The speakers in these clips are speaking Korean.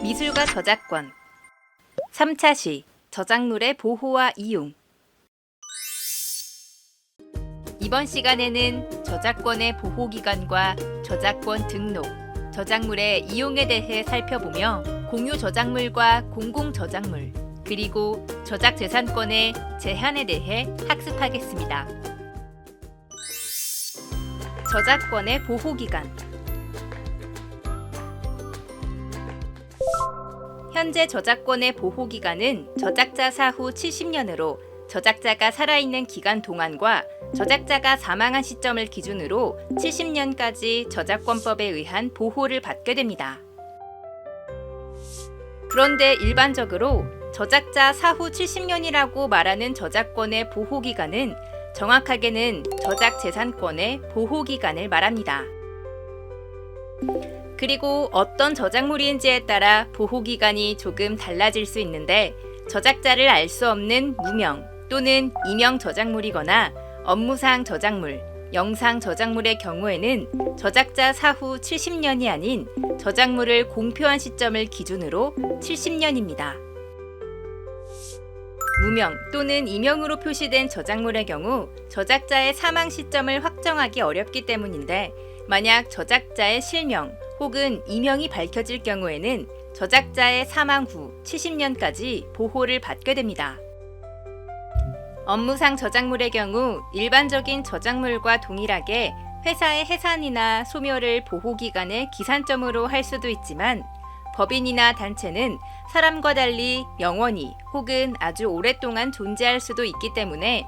미술과 저작권 3차 시 저작물의 보호와 이용. 이번 시간에는 저작권의 보호기간과 저작권 등록, 저작물의 이용에 대해 살펴보며 공유 저작물과 공공 저작물, 그리고 저작재산권의 제한에 대해 학습하겠습니다. 저작권의 보호기간. 현재 저작권의 보호기간은 저작자 사후 70년으로 저작자가 살아있는 기간 동안과 저작자가 사망한 시점을 기준으로 70년까지 저작권법에 의한 보호를 받게 됩니다. 그런데 일반적으로 저작자 사후 70년이라고 말하는 저작권의 보호기간은 정확하게는 저작재산권의 보호기간을 말합니다. 그리고 어떤 저작물인지에 따라 보호기간이 조금 달라질 수 있는데, 저작자를 알 수 없는 무명 또는 이명 저작물이거나 업무상 저작물, 영상 저작물의 경우에는 저작자 사후 70년이 아닌 저작물을 공표한 시점을 기준으로 70년입니다. 무명 또는 이명으로 표시된 저작물의 경우 저작자의 사망 시점을 확정하기 어렵기 때문인데, 만약 저작자의 실명 혹은 이명이 밝혀질 경우에는 저작자의 사망 후 70년까지 보호를 받게 됩니다. 업무상 저작물의 경우 일반적인 저작물과 동일하게 회사의 해산이나 소멸을 보호기간의 기산점으로 할 수도 있지만, 법인이나 단체는 사람과 달리 영원히 혹은 아주 오랫동안 존재할 수도 있기 때문에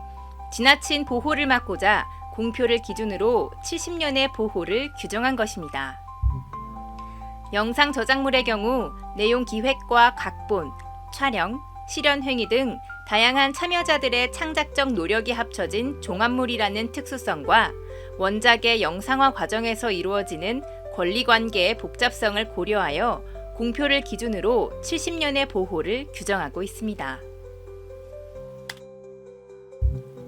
지나친 보호를 막고자 공표를 기준으로 70년의 보호를 규정한 것입니다. 영상 저작물의 경우 내용 기획과 각본, 촬영, 실현 행위 등 다양한 참여자들의 창작적 노력이 합쳐진 종합물이라는 특수성과 원작의 영상화 과정에서 이루어지는 권리관계의 복잡성을 고려하여 공표를 기준으로 70년의 보호를 규정하고 있습니다.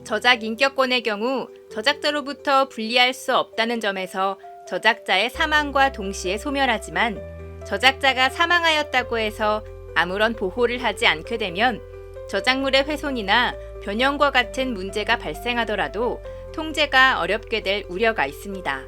저작 인격권의 경우 저작자로부터 분리할 수 없다는 점에서 저작자의 사망과 동시에 소멸하지만, 저작자가 사망하였다고 해서 아무런 보호를 하지 않게 되면 저작물의 훼손이나 변형과 같은 문제가 발생하더라도 통제가 어렵게 될 우려가 있습니다.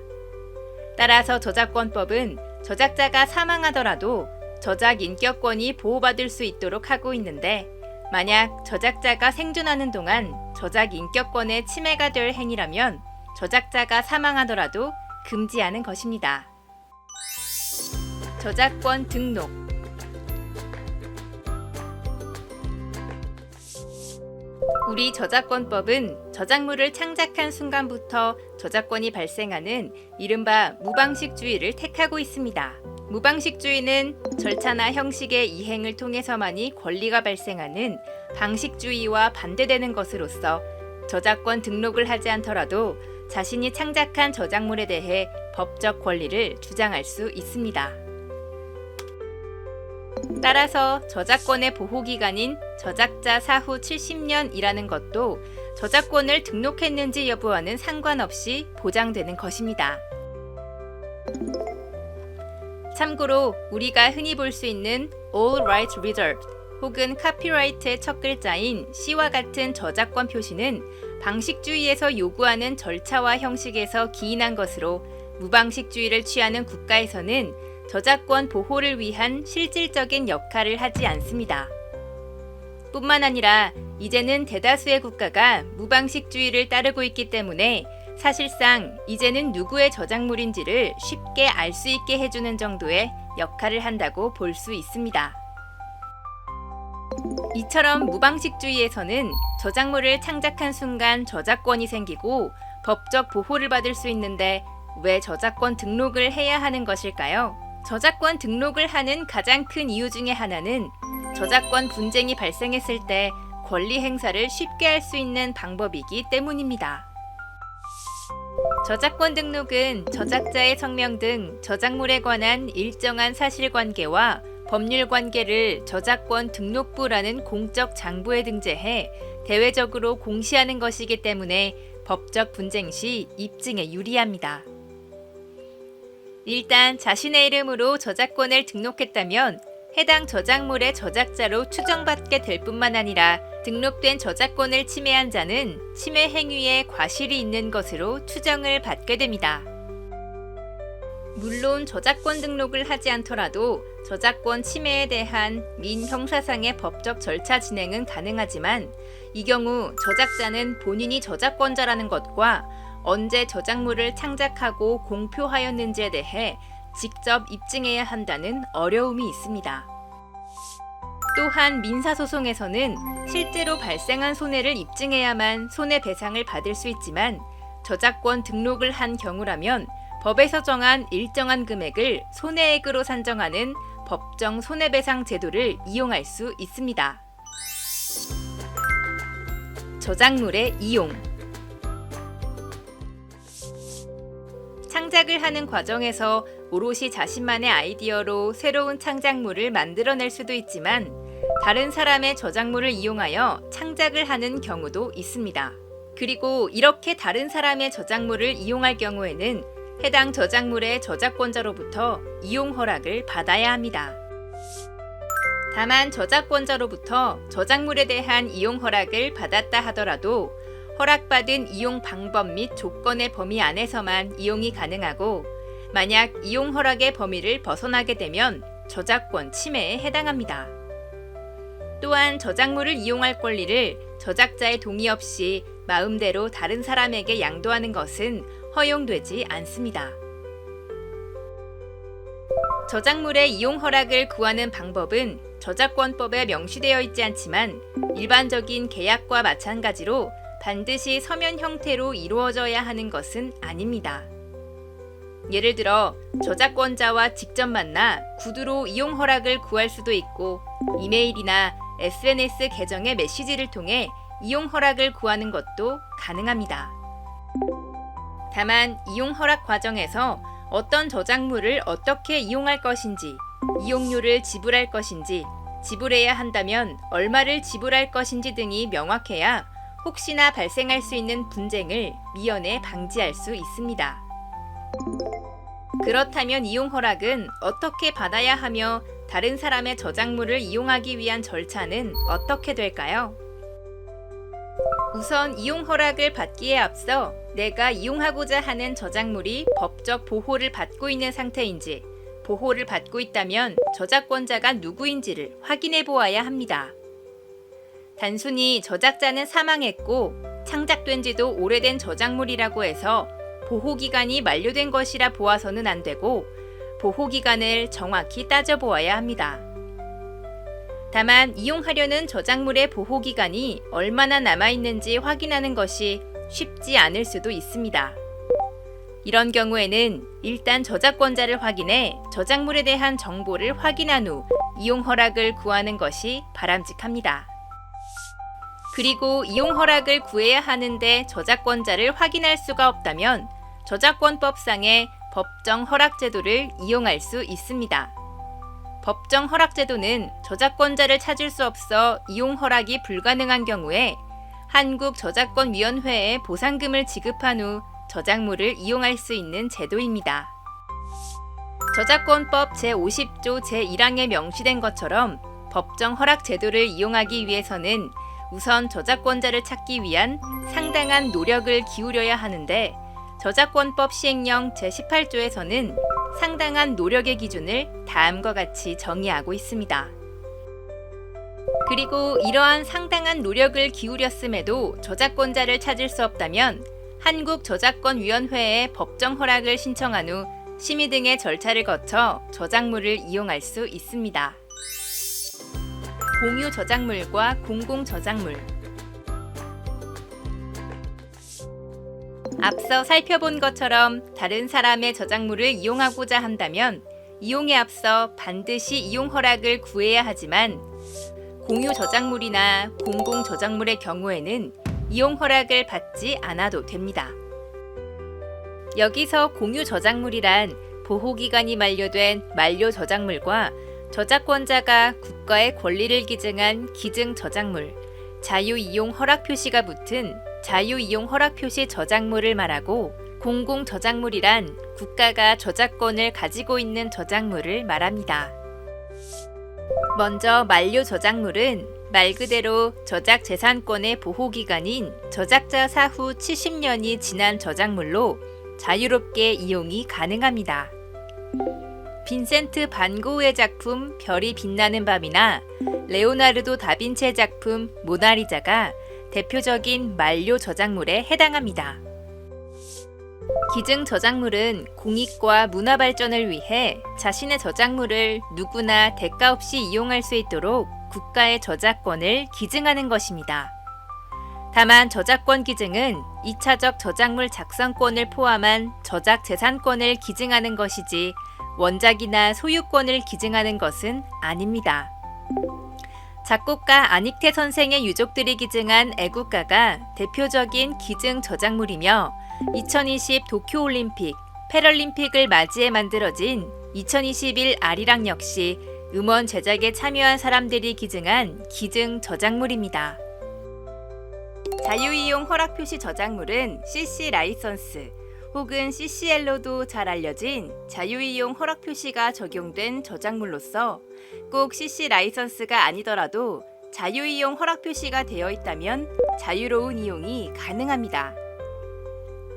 따라서 저작권법은 저작자가 사망하더라도 저작 인격권이 보호받을 수 있도록 하고 있는데, 만약 저작자가 생존하는 동안 저작 인격권의 침해가 될 행위라면 저작자가 사망하더라도 금지하는 것입니다. 저작권 등록. 우리 저작권법은 저작물을 창작한 순간부터 저작권이 발생하는 이른바 무방식주의를 택하고 있습니다. 무방식주의는 절차나 형식의 이행을 통해서만이 권리가 발생하는 방식주의와 반대되는 것으로서 저작권 등록을 하지 않더라도 자신이 창작한 저작물에 대해 법적 권리를 주장할 수 있습니다. 따라서 저작권의 보호기간인 저작자 사후 70년이라는 것도 저작권을 등록했는지 여부와는 상관없이 보장되는 것입니다. 참고로 우리가 흔히 볼 수 있는 All Rights Reserved 혹은 카피라이트의 첫 글자인 C와 같은 저작권 표시는 방식주의에서 요구하는 절차와 형식에서 기인한 것으로, 무방식주의를 취하는 국가에서는 저작권 보호를 위한 실질적인 역할을 하지 않습니다. 뿐만 아니라 이제는 대다수의 국가가 무방식주의를 따르고 있기 때문에 사실상 이제는 누구의 저작물인지를 쉽게 알 수 있게 해주는 정도의 역할을 한다고 볼 수 있습니다. 이처럼 무방식주의에서는 저작물을 창작한 순간 저작권이 생기고 법적 보호를 받을 수 있는데, 왜 저작권 등록을 해야 하는 것일까요? 저작권 등록을 하는 가장 큰 이유 중에 하나는 저작권 분쟁이 발생했을 때 권리 행사를 쉽게 할 수 있는 방법이기 때문입니다. 저작권 등록은 저작자의 성명 등 저작물에 관한 일정한 사실관계와 법률관계를 저작권 등록부라는 공적 장부에 등재해 대외적으로 공시하는 것이기 때문에 법적 분쟁 시 입증에 유리합니다. 일단 자신의 이름으로 저작권을 등록했다면 해당 저작물의 저작자로 추정받게 될 뿐만 아니라 등록된 저작권을 침해한 자는 침해 행위에 과실이 있는 것으로 추정을 받게 됩니다. 물론 저작권 등록을 하지 않더라도 저작권 침해에 대한 민형사상의 법적 절차 진행은 가능하지만 이 경우 저작자는 본인이 저작권자라는 것과 언제 저작물을 창작하고 공표하였는지에 대해 직접 입증해야 한다는 어려움이 있습니다. 또한 민사소송에서는 실제로 발생한 손해를 입증해야만 손해배상을 받을 수 있지만 저작권 등록을 한 경우라면 법에서 정한 일정한 금액을 손해액으로 산정하는 법정 손해배상 제도를 이용할 수 있습니다. 저작물의 이용. 창작을 하는 과정에서 오롯이 자신만의 아이디어로 새로운 창작물을 만들어낼 수도 있지만 다른 사람의 저작물을 이용하여 창작을 하는 경우도 있습니다. 그리고 이렇게 다른 사람의 저작물을 이용할 경우에는 해당 저작물의 저작권자로부터 이용 허락을 받아야 합니다. 다만 저작권자로부터 저작물에 대한 이용 허락을 받았다 하더라도 허락받은 이용 방법 및 조건의 범위 안에서만 이용이 가능하고 만약 이용 허락의 범위를 벗어나게 되면 저작권 침해에 해당합니다. 또한 저작물을 이용할 권리를 저작자의 동의 없이 마음대로 다른 사람에게 양도하는 것은 허용되지 않습니다. 저작물의 이용 허락을 구하는 방법은 저작권법에 명시되어 있지 않지만 일반적인 계약과 마찬가지로 반드시 서면 형태로 이루어져야 하는 것은 아닙니다. 예를 들어 저작권자와 직접 만나 구두로 이용 허락을 구할 수도 있고 이메일이나 SNS 계정의 메시지를 통해 이용 허락을 구하는 것도 가능합니다. 다만 이용 허락 과정에서 어떤 저작물을 어떻게 이용할 것인지, 이용료를 지불할 것인지, 지불해야 한다면 얼마를 지불할 것인지 등이 명확해야 혹시나 발생할 수 있는 분쟁을 미연에 방지할 수 있습니다. 그렇다면 이용 허락은 어떻게 받아야 하며 다른 사람의 저작물을 이용하기 위한 절차는 어떻게 될까요? 우선 이용 허락을 받기에 앞서 내가 이용하고자 하는 저작물이 법적 보호를 받고 있는 상태인지, 보호를 받고 있다면 저작권자가 누구인지를 확인해 보아야 합니다. 단순히 저작자는 사망했고 창작된 지도 오래된 저작물이라고 해서 보호기간이 만료된 것이라 보아서는 안 되고 보호기간을 정확히 따져보아야 합니다. 다만 이용하려는 저작물의 보호기간이 얼마나 남아있는지 확인하는 것이 쉽지 않을 수도 있습니다. 이런 경우에는 일단 저작권자를 확인해 저작물에 대한 정보를 확인한 후 이용 허락을 구하는 것이 바람직합니다. 그리고 이용 허락을 구해야 하는데 저작권자를 확인할 수가 없다면 저작권법상의 법정 허락 제도를 이용할 수 있습니다. 법정 허락 제도는 저작권자를 찾을 수 없어 이용 허락이 불가능한 경우에 한국저작권위원회에 보상금을 지급한 후 저작물을 이용할 수 있는 제도입니다. 저작권법 제50조 제1항에 명시된 것처럼 법정 허락 제도를 이용하기 위해서는 우선 저작권자를 찾기 위한 상당한 노력을 기울여야 하는데 저작권법 시행령 제18조에서는 상당한 노력의 기준을 다음과 같이 정의하고 있습니다. 그리고 이러한 상당한 노력을 기울였음에도 저작권자를 찾을 수 없다면 한국저작권위원회에 법정 허락을 신청한 후 심의 등의 절차를 거쳐 저작물을 이용할 수 있습니다. 공유 저작물과 공공 저작물. 앞서 살펴본 것처럼 다른 사람의 저작물을 이용하고자 한다면 이용에 앞서 반드시 이용 허락을 구해야 하지만 공유 저작물이나 공공 저작물의 경우에는 이용 허락을 받지 않아도 됩니다. 여기서 공유 저작물이란 보호기간이 만료된 만료 저작물과 저작권자가 국가의 권리를 기증한 기증 저작물, 자유이용 허락 표시가 붙은 자유이용 허락 표시 저작물을 말하고 공공 저작물이란 국가가 저작권을 가지고 있는 저작물을 말합니다. 먼저 만료 저작물은 말 그대로 저작 재산권의 보호 기간인 저작자 사후 70년이 지난 저작물로 자유롭게 이용이 가능합니다. 빈센트 반 고흐의 작품 별이 빛나는 밤이나 레오나르도 다빈치의 작품 모나리자가 대표적인 만료 저작물에 해당합니다. 기증 저작물은 공익과 문화 발전을 위해 자신의 저작물을 누구나 대가 없이 이용할 수 있도록 국가의 저작권을 기증하는 것입니다. 다만 저작권 기증은 2차적 저작물 작성권을 포함한 저작 재산권을 기증하는 것이지 원작이나 소유권을 기증하는 것은 아닙니다. 작곡가 안익태 선생의 유족들이 기증한 애국가가 대표적인 기증 저작물이며 2020 도쿄올림픽, 패럴림픽을 맞이해 만들어진 2021 아리랑 역시 음원 제작에 참여한 사람들이 기증한 기증 저작물입니다. 자유이용 허락표시 저작물은 CC 라이선스 혹은 CCL로도 잘 알려진 자유이용 허락표시가 적용된 저작물로서 꼭 CC 라이선스가 아니더라도 자유이용 허락표시가 되어 있다면 자유로운 이용이 가능합니다.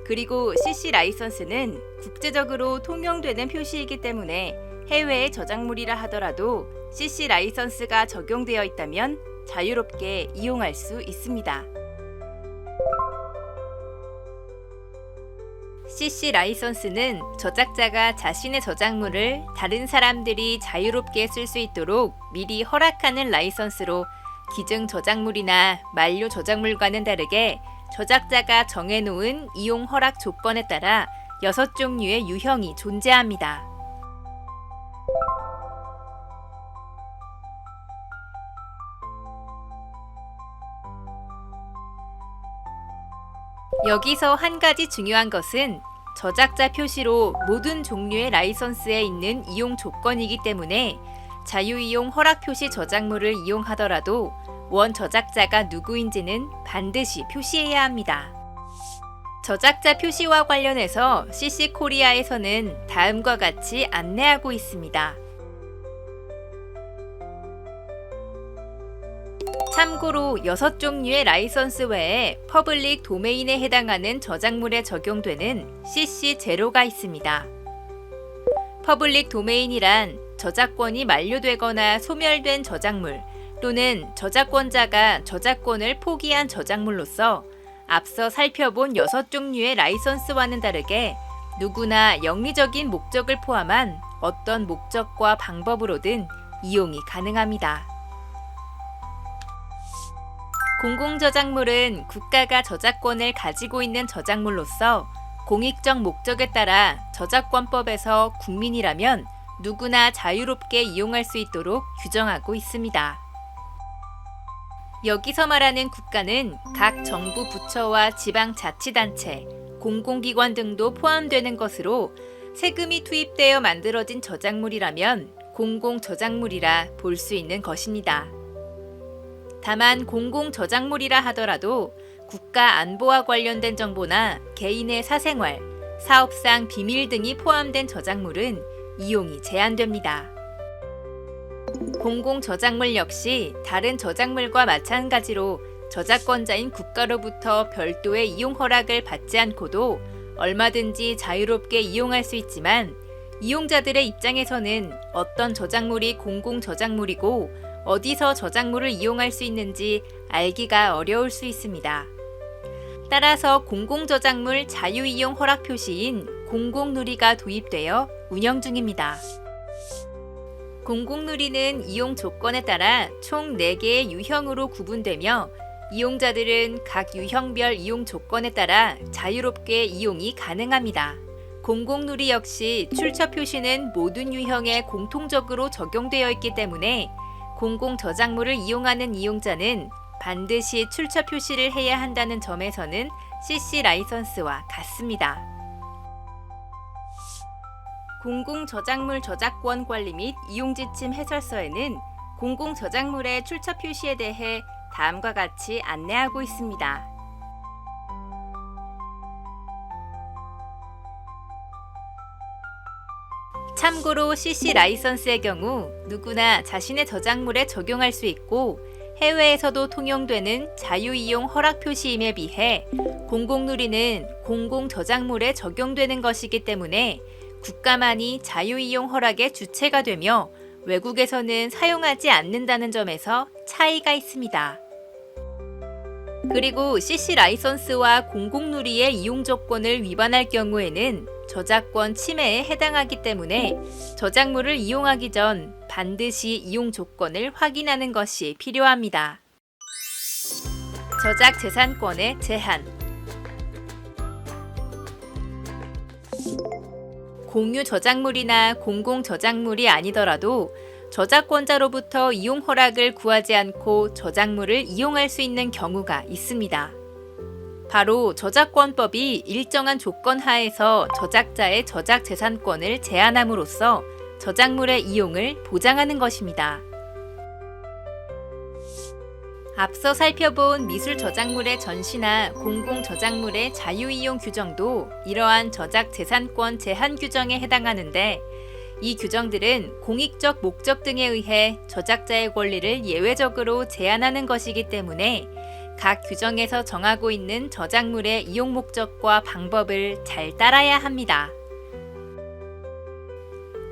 그리고 CC 라이선스는 국제적으로 통용되는 표시이기 때문에 해외의 저작물이라 하더라도 CC 라이선스가 적용되어 있다면 자유롭게 이용할 수 있습니다. CC 라이선스는 저작자가 자신의 저작물을 다른 사람들이 자유롭게 쓸 수 있도록 미리 허락하는 라이선스로 기증 저작물이나 만료 저작물과는 다르게 저작자가 정해놓은 이용 허락 조건에 따라 6종류의 유형이 존재합니다. 여기서 한 가지 중요한 것은 저작자 표시로 모든 종류의 라이선스에 있는 이용 조건이기 때문에 자유이용 허락 표시 저작물을 이용하더라도 원 저작자가 누구인지는 반드시 표시해야 합니다. 저작자 표시와 관련해서 CC코리아에서는 다음과 같이 안내하고 있습니다. 참고로 6종류의 라이선스 외에 퍼블릭 도메인에 해당하는 저작물에 적용되는 CC0가 있습니다. 퍼블릭 도메인이란 저작권이 만료되거나 소멸된 저작물 또는 저작권자가 저작권을 포기한 저작물로서 앞서 살펴본 6종류의 라이선스와는 다르게 누구나 영리적인 목적을 포함한 어떤 목적과 방법으로든 이용이 가능합니다. 공공저작물은 국가가 저작권을 가지고 있는 저작물로서 공익적 목적에 따라 저작권법에서 국민이라면 누구나 자유롭게 이용할 수 있도록 규정하고 있습니다. 여기서 말하는 국가는 각 정부 부처와 지방자치단체, 공공기관 등도 포함되는 것으로 세금이 투입되어 만들어진 저작물이라면 공공저작물이라 볼 수 있는 것입니다. 다만 공공저작물이라 하더라도 국가 안보와 관련된 정보나 개인의 사생활, 사업상 비밀 등이 포함된 저작물은 이용이 제한됩니다. 공공저작물 역시 다른 저작물과 마찬가지로 저작권자인 국가로부터 별도의 이용 허락을 받지 않고도 얼마든지 자유롭게 이용할 수 있지만 이용자들의 입장에서는 어떤 저작물이 공공저작물이고 어디서 저작물을 이용할 수 있는지 알기가 어려울 수 있습니다. 따라서 공공저작물 자유이용 허락 표시인 공공누리가 도입되어 운영 중입니다. 공공누리는 이용 조건에 따라 총 4개의 유형으로 구분되며 이용자들은 각 유형별 이용 조건에 따라 자유롭게 이용이 가능합니다. 공공누리 역시 출처 표시는 모든 유형에 공통적으로 적용되어 있기 때문에 공공저작물을 이용하는 이용자는 반드시 출처 표시를 해야 한다는 점에서는 CC 라이선스와 같습니다. 공공저작물 저작권 관리 및 이용지침 해설서에는 공공저작물의 출처 표시에 대해 다음과 같이 안내하고 있습니다. 참고로 CC 라이선스의 경우 누구나 자신의 저작물에 적용할 수 있고 해외에서도 통용되는 자유이용 허락 표시임에 비해 공공누리는 공공 저작물에 적용되는 것이기 때문에 국가만이 자유이용 허락의 주체가 되며 외국에서는 사용하지 않는다는 점에서 차이가 있습니다. 그리고 CC 라이선스와 공공누리의 이용 조건을 위반할 경우에는 저작권 침해에 해당하기 때문에 저작물을 이용하기 전 반드시 이용 조건을 확인하는 것이 필요합니다. 저작 재산권의 제한. 공유 저작물이나 공공 저작물이 아니더라도 저작권자로부터 이용 허락을 구하지 않고 저작물을 이용할 수 있는 경우가 있습니다. 바로 저작권법이 일정한 조건 하에서 저작자의 저작 재산권을 제한함으로써 저작물의 이용을 보장하는 것입니다. 앞서 살펴본 미술 저작물의 전시나 공공 저작물의 자유이용 규정도 이러한 저작 재산권 제한 규정에 해당하는데 이 규정들은 공익적 목적 등에 의해 저작자의 권리를 예외적으로 제한하는 것이기 때문에 각 규정에서 정하고 있는 저작물의 이용 목적과 방법을 잘 따라야 합니다.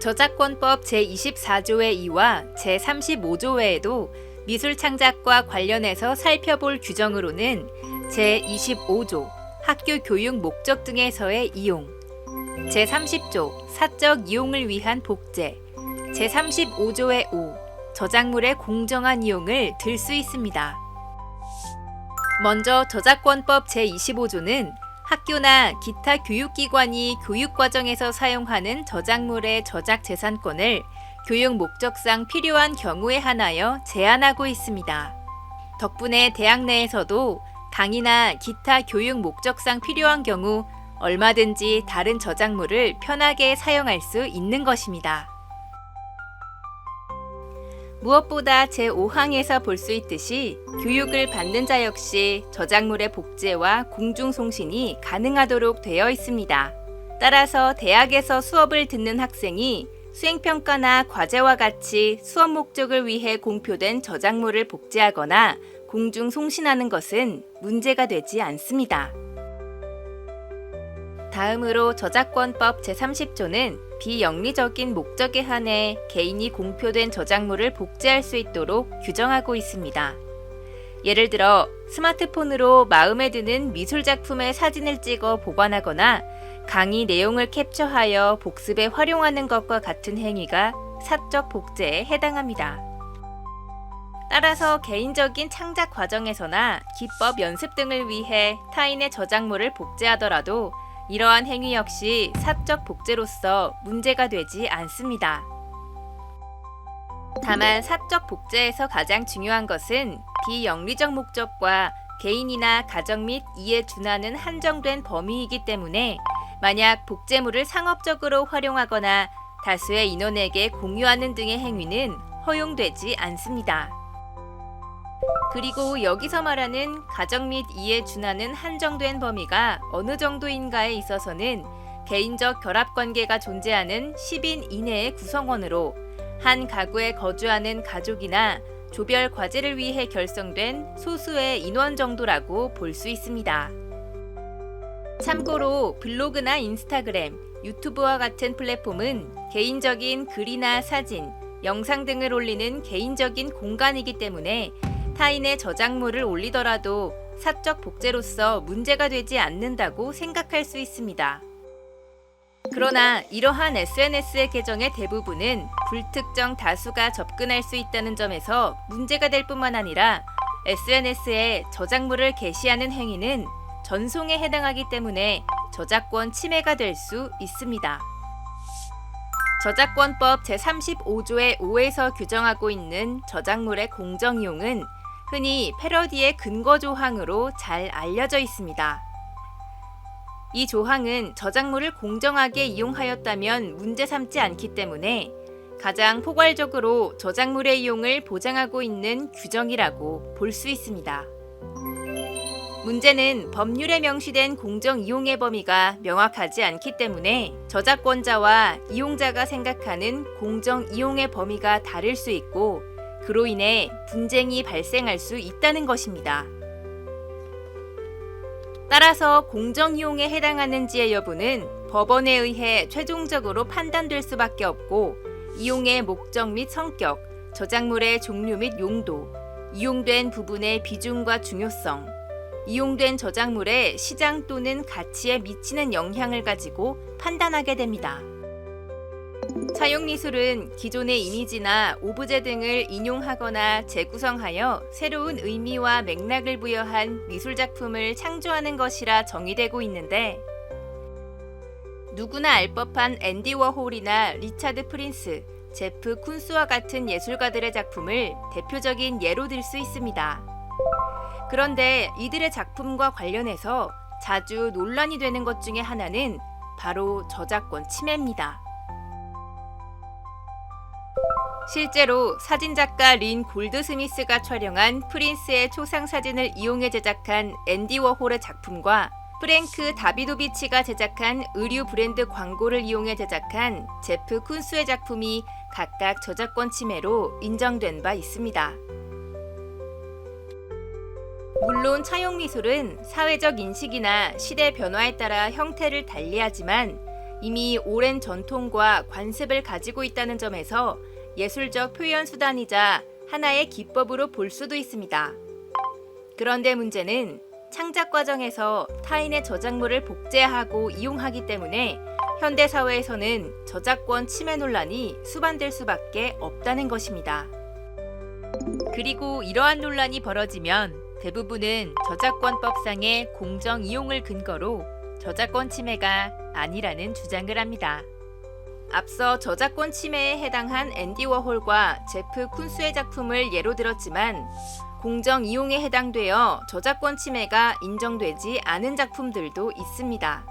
저작권법 제24조의 2와 제35조 외에도 미술 창작과 관련해서 살펴볼 규정으로는 제25조 학교 교육 목적 등에서의 이용, 제30조 사적 이용을 위한 복제, 제35조의 5 저작물의 공정한 이용을 들 수 있습니다. 먼저 저작권법 제25조는 학교나 기타 교육기관이 교육과정에서 사용하는 저작물의 저작 재산권을 교육 목적상 필요한 경우에 한하여 제한하고 있습니다. 덕분에 대학 내에서도 강의나 기타 교육 목적상 필요한 경우 얼마든지 다른 저작물을 편하게 사용할 수 있는 것입니다. 무엇보다 제5항에서 볼 수 있듯이 교육을 받는 자 역시 저작물의 복제와 공중송신이 가능하도록 되어 있습니다. 따라서 대학에서 수업을 듣는 학생이 수행평가나 과제와 같이 수업 목적을 위해 공표된 저작물을 복제하거나 공중송신하는 것은 문제가 되지 않습니다. 다음으로 저작권법 제30조는 비영리적인 목적에 한해 개인이 공표된 저작물을 복제할 수 있도록 규정하고 있습니다. 예를 들어 스마트폰으로 마음에 드는 미술작품의 사진을 찍어 보관하거나 강의 내용을 캡처하여 복습에 활용하는 것과 같은 행위가 사적 복제에 해당합니다. 따라서 개인적인 창작 과정에서나 기법 연습 등을 위해 타인의 저작물을 복제하더라도 이러한 행위 역시 사적 복제로서 문제가 되지 않습니다. 다만 사적 복제에서 가장 중요한 것은 비영리적 목적과 개인이나 가정 및 이에 준하는 한정된 범위이기 때문에 만약 복제물을 상업적으로 활용하거나 다수의 인원에게 공유하는 등의 행위는 허용되지 않습니다. 그리고 여기서 말하는 가정 및 이에 준하는 한정된 범위가 어느 정도인가에 있어서는 개인적 결합관계가 존재하는 10인 이내의 구성원으로 한 가구에 거주하는 가족이나 조별 과제를 위해 결성된 소수의 인원 정도라고 볼 수 있습니다. 참고로 블로그나 인스타그램, 유튜브와 같은 플랫폼은 개인적인 글이나 사진, 영상 등을 올리는 개인적인 공간이기 때문에 타인의 저작물을 올리더라도 사적 복제로서 문제가 되지 않는다고 생각할 수 있습니다. 그러나 이러한 SNS의 계정의 대부분은 불특정 다수가 접근할 수 있다는 점에서 문제가 될 뿐만 아니라 SNS에 저작물을 게시하는 행위는 전송에 해당하기 때문에 저작권 침해가 될 수 있습니다. 저작권법 제35조의 5에서 규정하고 있는 저작물의 공정이용은 흔히 패러디의 근거 조항으로 잘 알려져 있습니다. 이 조항은 저작물을 공정하게 이용하였다면 문제 삼지 않기 때문에 가장 포괄적으로 저작물의 이용을 보장하고 있는 규정이라고 볼 수 있습니다. 문제는 법률에 명시된 공정 이용의 범위가 명확하지 않기 때문에 저작권자와 이용자가 생각하는 공정 이용의 범위가 다를 수 있고 그로 인해 분쟁이 발생할 수 있다는 것입니다. 따라서 공정 이용에 해당하는지의 여부는 법원에 의해 최종적으로 판단될 수밖에 없고 이용의 목적 및 성격, 저작물의 종류 및 용도, 이용된 부분의 비중과 중요성, 이용된 저작물의 시장 또는 가치에 미치는 영향을 가지고 판단하게 됩니다. 차용미술은 기존의 이미지나 오브제 등을 인용하거나 재구성하여 새로운 의미와 맥락을 부여한 미술작품을 창조하는 것이라 정의되고 있는데 누구나 알 법한 앤디 워홀이나 리차드 프린스, 제프 쿤스와 같은 예술가들의 작품을 대표적인 예로 들 수 있습니다. 그런데 이들의 작품과 관련해서 자주 논란이 되는 것 중에 하나는 바로 저작권 침해입니다. 실제로 사진작가 린 골드스미스가 촬영한 프린스의 초상 사진을 이용해 제작한 앤디 워홀의 작품과 프랭크 다비도비치가 제작한 의류 브랜드 광고를 이용해 제작한 제프 쿤스의 작품이 각각 저작권 침해로 인정된 바 있습니다. 물론 차용미술은 사회적 인식이나 시대 변화에 따라 형태를 달리하지만 이미 오랜 전통과 관습을 가지고 있다는 점에서 예술적 표현 수단이자 하나의 기법으로 볼 수도 있습니다. 그런데 문제는 창작 과정에서 타인의 저작물을 복제하고 이용하기 때문에 현대 사회에서는 저작권 침해 논란이 수반될 수밖에 없다는 것입니다. 그리고 이러한 논란이 벌어지면 대부분은 저작권법상의 공정 이용을 근거로 저작권 침해가 아니라는 주장을 합니다. 앞서 저작권 침해에 해당한 앤디 워홀과 제프 쿤스의 작품을 예로 들었지만 공정 이용에 해당되어 저작권 침해가 인정되지 않은 작품들도 있습니다.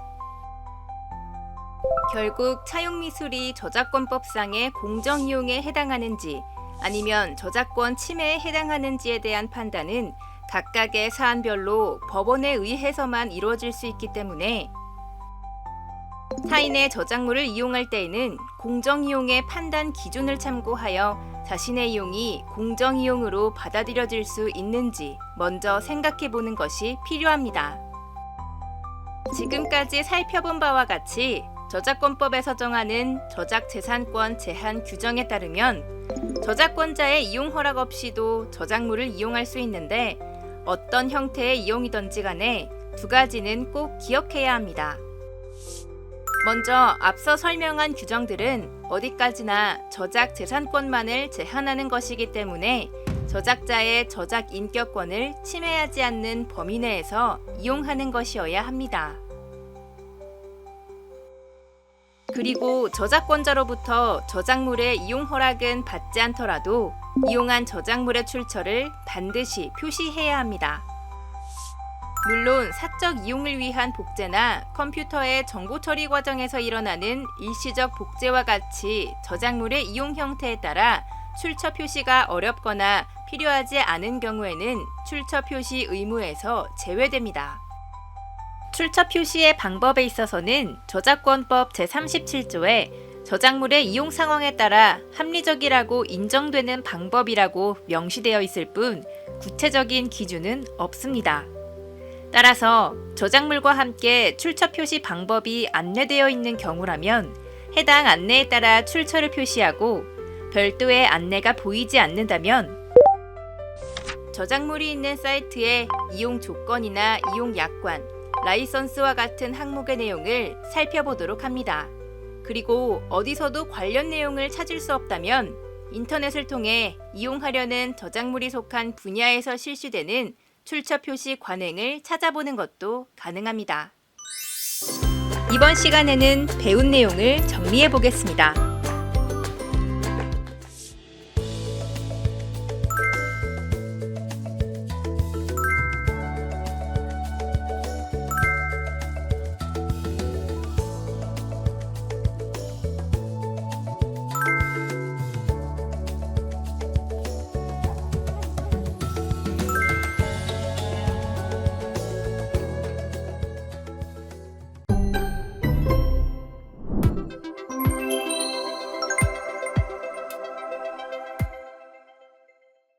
결국 차용미술이 저작권법상의 공정 이용에 해당하는지 아니면 저작권 침해에 해당하는지에 대한 판단은 각각의 사안별로 법원에 의해서만 이루어질 수 있기 때문에 타인의 저작물을 이용할 때에는 공정이용의 판단 기준을 참고하여 자신의 이용이 공정이용으로 받아들여질 수 있는지 먼저 생각해 보는 것이 필요합니다. 지금까지 살펴본 바와 같이 저작권법에서 정하는 저작재산권 제한 규정에 따르면 저작권자의 이용 허락 없이도 저작물을 이용할 수 있는데 어떤 형태의 이용이든지 간에 두 가지는 꼭 기억해야 합니다. 먼저 앞서 설명한 규정들은 어디까지나 저작 재산권만을 제한하는 것이기 때문에 저작자의 저작 인격권을 침해하지 않는 범위 내에서 이용하는 것이어야 합니다. 그리고 저작권자로부터 저작물의 이용 허락은 받지 않더라도 이용한 저작물의 출처를 반드시 표시해야 합니다. 물론 사적 이용을 위한 복제나 컴퓨터의 정보 처리 과정에서 일어나는 일시적 복제와 같이 저작물의 이용 형태에 따라 출처 표시가 어렵거나 필요하지 않은 경우에는 출처 표시 의무에서 제외됩니다. 출처 표시의 방법에 있어서는 저작권법 제37조에 저작물의 이용 상황에 따라 합리적이라고 인정되는 방법이라고 명시되어 있을 뿐 구체적인 기준은 없습니다. 따라서 저작물과 함께 출처 표시 방법이 안내되어 있는 경우라면 해당 안내에 따라 출처를 표시하고 별도의 안내가 보이지 않는다면 저작물이 있는 사이트의 이용 조건이나 이용 약관, 라이선스와 같은 항목의 내용을 살펴보도록 합니다. 그리고 어디서도 관련 내용을 찾을 수 없다면 인터넷을 통해 이용하려는 저작물이 속한 분야에서 실시되는 출처 표시 관행을 찾아보는 것도 가능합니다. 이번 시간에는 배운 내용을 정리해 보겠습니다.